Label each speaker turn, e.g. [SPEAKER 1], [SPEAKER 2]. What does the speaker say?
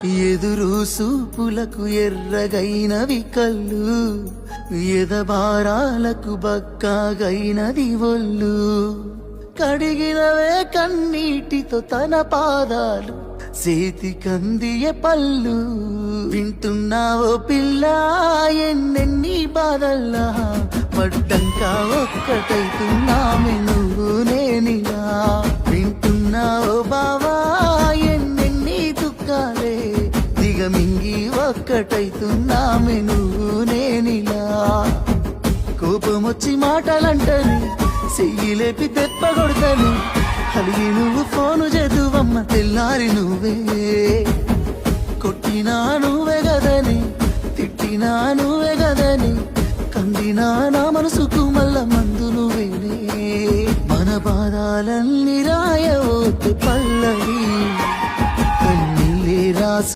[SPEAKER 1] ఎదురు సూపులకు ఎర్రగైనవి కళ్ళు, ఎదబారాలకు బక్కాగైనది ఒళ్ళు. కడిగినవే కన్నీటితో తన పాదాలు, చేతి కందియ పళ్ళు. వింటున్నావో పిల్ల ఎన్నెన్ని బాధల్లా, పడ్డంకా ఒక్కటైతున్నామే నువ్వు నేనిలా. వింటున్నావో బావా ఎన్నెన్ని దుఃఖాలే, దిగమింగి ఒక్కటైతున్నామే నువ్వు నేనిలా. కోపమొచ్చి మాటలంటని, చెయ్యి లేపి దెబ్బ కొడతని, అలిగి నువ్వు ఫోను చేదువమ్మ తెల్లారి నువ్వే. కొట్టినా నువ్వే గదని, తిట్టినా నువ్వే గదని, కందినా నా మనసుకు మల్ల మందు నువ్వేనే. మన బాధాలన్నీ రాయవోతు పల్లవి.